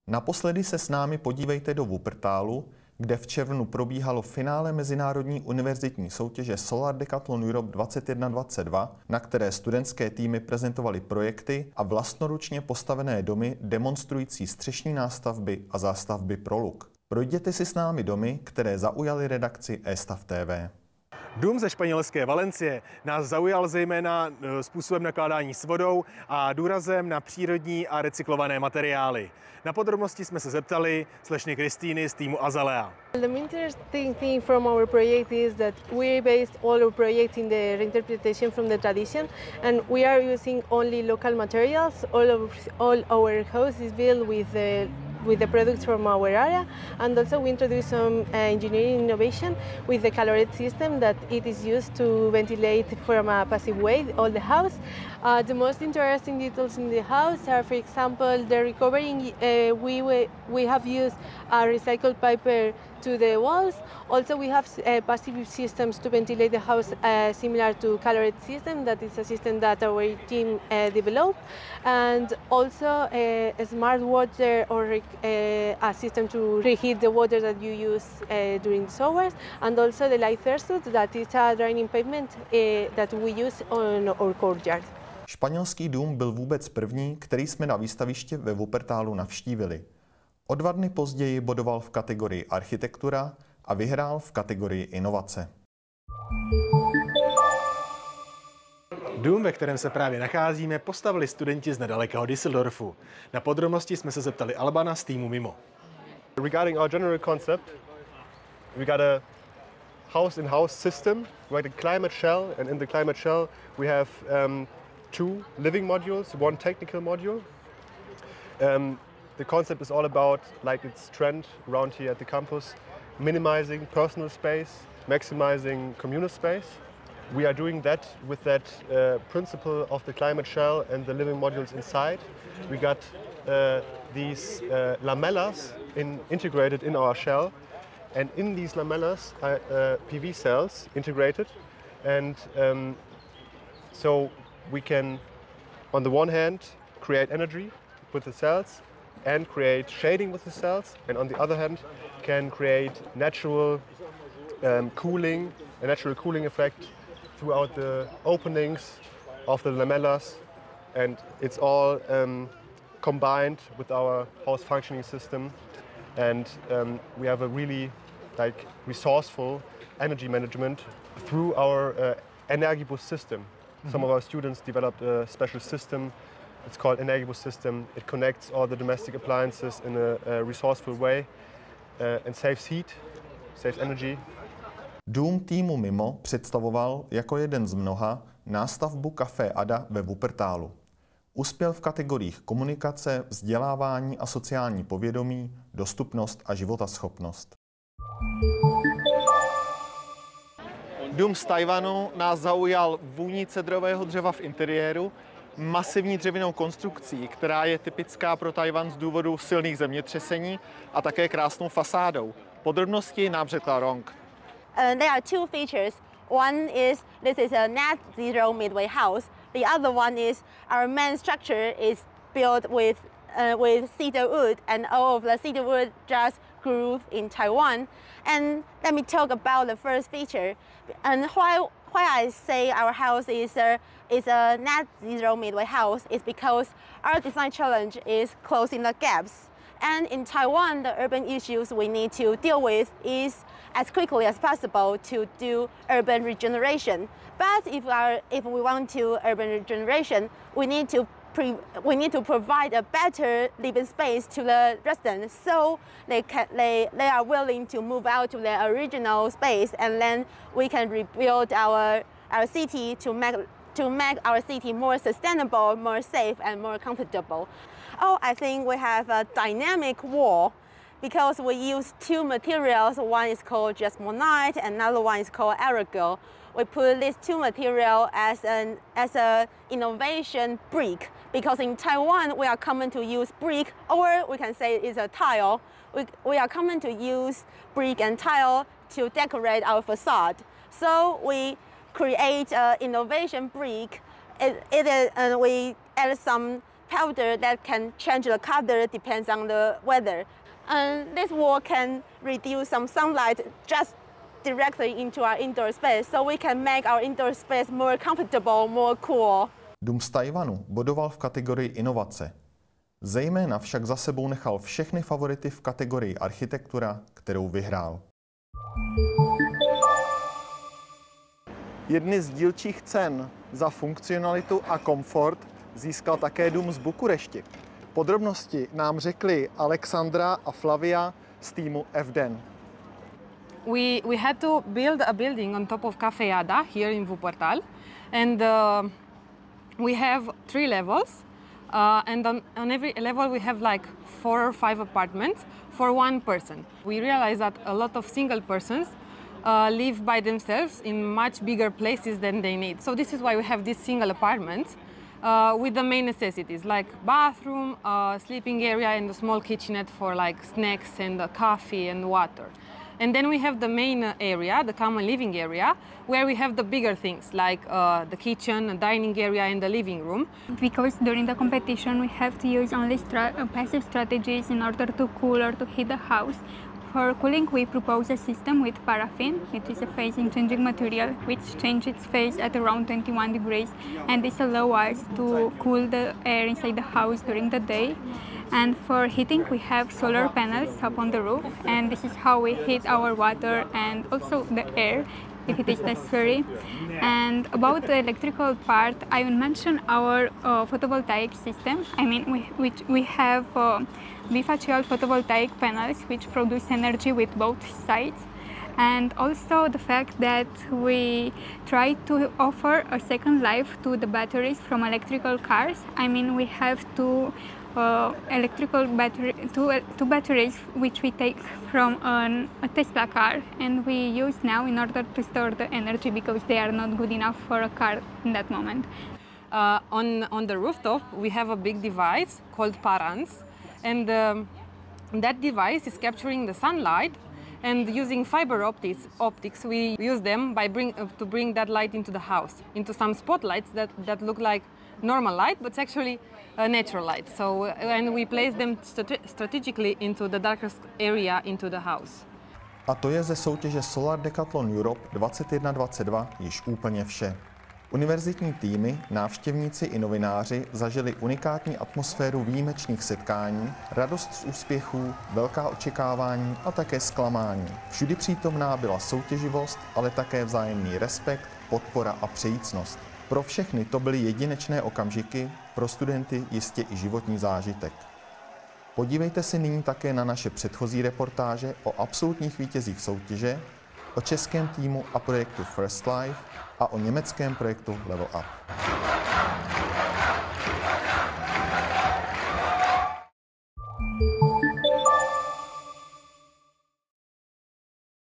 Naposledy se s námi podívejte do Wuppertalu, kde v červnu probíhalo finále mezinárodní univerzitní soutěže Solar Decathlon Europe 2122, na které studentské týmy prezentovaly projekty a vlastnoručně postavené domy demonstrující střešní nástavby a zástavby pro luk. Projděte si s námi domy, které zaujaly redakci eStav TV. Dům ze španělské Valencie nás zaujal zejména způsobem nakládání s vodou a důrazem na přírodní a recyklované materiály. Na podrobnosti jsme se zeptali slečny Kristýny z týmu Azalea. The interesting thing from our project is that we based all our project in the reinterpretation from the tradition, and we are using only local materials. All our house is built with the products from our area, and also we introduce some engineering innovation with the caloric system that it is used to ventilate from a passive way all the house. The most interesting details in the house are, for example, the recovering. We have used a recycled paper to the walls. Also, we have passive systems to ventilate the house, similar to caloric system. That is a system that our team developed, and also a smart water or a system to reheat the water that you use during the showers, and also the light suit that is a draining pavement that we use on our courtyard. Španělský dům byl vůbec první, který jsme na výstaviště ve Wuppertalu navštívili. O 2 dny později bodoval v kategorii architektura a vyhrál v kategorii inovace. Dům, ve kterém se právě nacházíme, postavili studenti z nedalekého Düsseldorfu. Na podrobnosti jsme se zeptali Albana z týmu Mimo. Regarding our general concept, we got a house-in-house system, like a climate shell, and in the climate shell we have 2 living modules, 1 technical module. The concept is all about, like its trend around here at the campus, minimizing personal space, maximizing communal space. We are doing that with that principle of the climate shell and the living modules inside. We got these lamellas integrated in our shell, and in these lamellas are PV cells integrated, and so we can, on the one hand, create energy with the cells and create shading with the cells, and on the other hand can create natural cooling, a natural cooling effect throughout the openings of the lamellas, and it's all combined with our house functioning system, and we have a really resourceful energy management through our Energibus system. Some of our students developed a special system. It's called Energibus system. It connects all the domestic appliances in a resourceful way and saves heat, saves energy. Dům týmu Mimo představoval jako jeden z mnoha nástavbu Café Ada ve Wuppertalu. Uspěl v kategoriích komunikace, vzdělávání a sociální povědomí, dostupnost a životaschopnost. Dům z Tajvanu nás zaujal vůní cedrového dřeva v interiéru, masivní dřevěnou konstrukcí, která je typická pro Tajvan z důvodu silných zemětřesení, a také krásnou fasádou. Podrobnosti nám řekla Rong. There are 2 features. One is this is a net zero midway house. The other one is our main structure is built with cedar wood, and all of the cedar wood just grew in Taiwan. And let me talk about the first feature. And why I say our house is a net zero midway house is because our design challenge is closing the gaps. And in Taiwan, the urban issues we need to deal with is as quickly as possible to do urban regeneration. But if we want to urban regeneration, we need to provide a better living space to the residents, so they are willing to move out to their original space, and then we can rebuild our city to make our city more sustainable, more safe, and more comfortable. Oh, I think we have a dynamic wall because we use 2 materials. One is called jasmonite, and another one is called aragil. We put these 2 materials as an innovation brick, because in Taiwan we are common to use brick, or we can say it's a tile. We are common to use brick and tile to decorate our facade. So we create an innovation brick. And we add some powder that can change the color depends on the weather. And this wall can reduce some sunlight just directly into our indoor space, so we can make our indoor space more comfortable, more cool. Dům z Tchaj-wanu bodoval v kategorii inovace. Zejména však za sebou nechal všechny favority v kategorii architektura, kterou vyhrál. Jedny z dílčích cen za funkcionalitu a komfort získal také dům z Bukurešti. Podrobnosti nám řekli Alexandra a Flavia z týmu FDEN. We had to build a building on top of Cafe Ada here in Wuppertal, and we have 3 levels, and on every level we have like 4 or 5 apartments for one person. We realized that a lot of single persons live by themselves in much bigger places than they need. So this is why we have these single apartments with the main necessities like bathroom, sleeping area, and a small kitchenette for like snacks and coffee and water. And then we have the main area, the common living area, where we have the bigger things like the kitchen, a dining area, and the living room. Because during the competition we have to use only passive strategies in order to cool or to heat the house. For cooling, we propose a system with paraffin. It is a phase-changing material which changes its phase at around 21 degrees, and this allows us to cool the air inside the house during the day. And for heating, we have solar panels up on the roof, and this is how we heat our water and also the air if it is necessary. And about the electrical part, I will mention our photovoltaic system. I mean, we have bifacial photovoltaic panels which produce energy with both sides, and also the fact that we try to offer a second life to the batteries from electrical cars. I mean, we have two batteries which we take from a Tesla car, and we use now in order to store the energy because they are not good enough for a car in that moment. On the rooftop we have a big device called Parans, and that device is capturing the sunlight, and using fiber optics we use them to bring that light into the house, into some spotlights that look like normal light, but it's actually a natural light. So, and we place them strategically into the darkest area into the house. A to je ze soutěže Solar Decathlon Europe 21-22 již úplně vše. Univerzitní týmy, návštěvníci i novináři zažili unikátní atmosféru výjimečných setkání, radost z úspěchů, velká očekávání a také zklamání. Všudy přítomná byla soutěživost, ale také vzájemný respekt, podpora a přejícnost. Pro všechny to byly jedinečné okamžiky, pro studenty jistě i životní zážitek. Podívejte se nyní také na naše předchozí reportáže o absolutních vítězích soutěže, o českém týmu a projektu First Life a o německém projektu Level Up.